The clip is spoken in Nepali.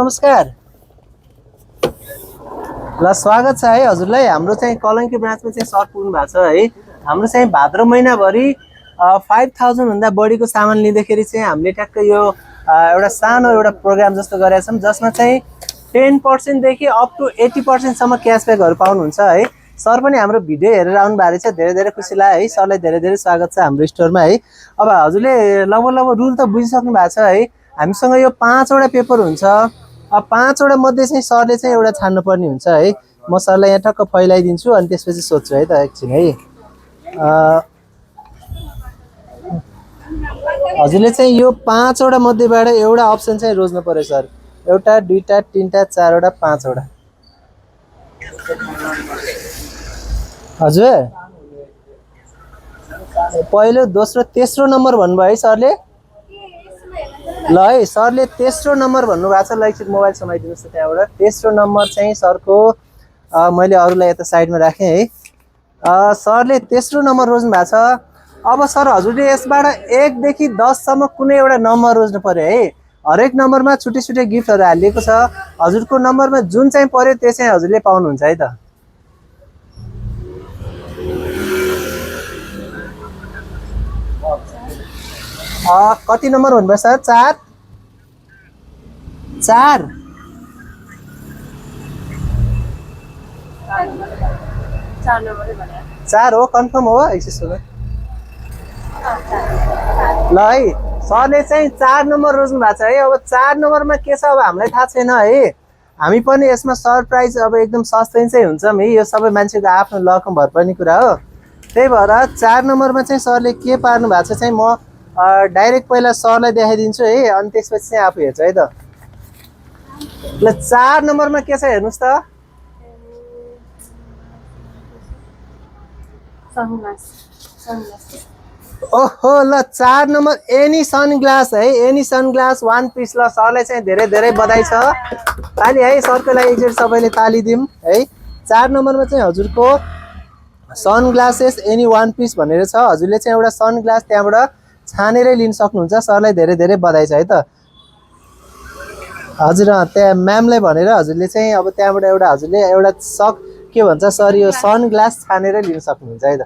नमस्कार। ल स्वागत छ है हजुरलाई। हाम्रो चाहिँ कलङ्की ब्रान्चमा चाहिँ सर पुग्नु भएको छ है। हाम्रो चाहिँ भाद्र महिनाभरि 5000 भन्दा बढीको सामान लिँदाखेरि चाहिँ हामीले ट्याक्क यो एउटा सानो एउटा प्रोग्राम जस्तो गरेका छौँ, जसमा चाहिँ 10% देखि अप टु 80% सम्म क्यासब्याकहरू पाउनुहुन्छ है। सर पनि हाम्रो भिडियो हेरेर आउनु भएको रहेछ, धेरै धेरै खुसी लाग्यो है। सरलाई धेरै धेरै स्वागत छ हाम्रो स्टोरमा है। अब हजुरले लगभग रुल त बुझिसक्नु भएको छ है। हामीसँग यो 5वटा पेपर हुन्छ। अब 5वटा मध्ये चाहिँ सरले चाहिँ एउटा छान्नु पर्ने हुन्छ है। म सरलाई यहाँ टक्क फैलाइदिन्छु अनि त्यसपछि सोध्छु है त एकछिन है। हजुरले चाहिँ यो 5वटा मध्येबाट एउटा अप्सन चाहिँ रोज्नु पर्यो सर। एउटा, दुईटा, तीनटा, चारवटा, 5वटा। हजुर पहिलो, दोस्रो, तेस्रो नम्बर भन्नुभयो है सरले। ल है, सरले तेस्रो नम्बर भन्नुभएको छ। ल एकछिन मोबाइल समाइदिनुहोस् त त्यहाँबाट। तेस्रो नम्बर चाहिँ सरको मैले अरूलाई यता साइडमा राखेँ है। सरले तेस्रो नम्बर रोज्नु भएको छ। अब सर हजुरले यसबाट 1 देखि 10 सम्म कुनै एउटा नम्बर रोज्नु पर्यो है। हरेक नम्बरमा छुट्टै छुट्टै गिफ्टहरू हालिएको छ। हजुरको नम्बरमा जुन चाहिँ पर्यो त्यो चाहिँ हजुरले पाउनुहुन्छ है त। कति नम्बर भन्नुभयो सर? 4 4 4 हो, कन्फर्म हो? एकछिन सुन ल है। सरले चाहिँ 4 नम्बर रोज्नु भएको छ है। अब 4 नम्बरमा के छ अब हामीलाई थाहा छैन है। हामी पनि यसमा सरप्राइज अब एकदम सस्पेन्सै हुन्छौँ है। यो सबै मान्छेको आफ्नो लकमा भर पर्ने कुरा हो। त्यही भएर 4 नम्बरमा चाहिँ सरले के पार्नु भएको छ चाहिँ म डाइरेक्ट पहिला सरलाई देखाइदिन्छु है, अनि त्यसपछि चाहिँ आफू हेर्छु है त। ल 4 नम्बरमा के छ हेर्नुहोस् त। ओहो ल 4 नम्बर एनी सनग्लास है। एनी सनग्लास 1 पिस। ल सरलाई चाहिँ धेरै धेरै बधाई छ। ताली है सरको लागि एकचोटि सबैले ताली दिउँ है। 4 नम्बरमा चाहिँ हजुरको सनग्लासेस एनी 1 पिस भनेर छ। हजुरले चाहिँ एउटा सनग्लास त्यहाँबाट छानेरै लिन सक्नुहुन्छ। सरलाई धेरै धेरै बधाई छ है त। हजुर त्यहाँ म्यामलाई भनेर हजुरले चाहिँ अब त्यहाँबाट एउटा हजुरले एउटा के भन्छ सर, यो सनग्लास छानेरै लिन सक्नुहुन्छ है त।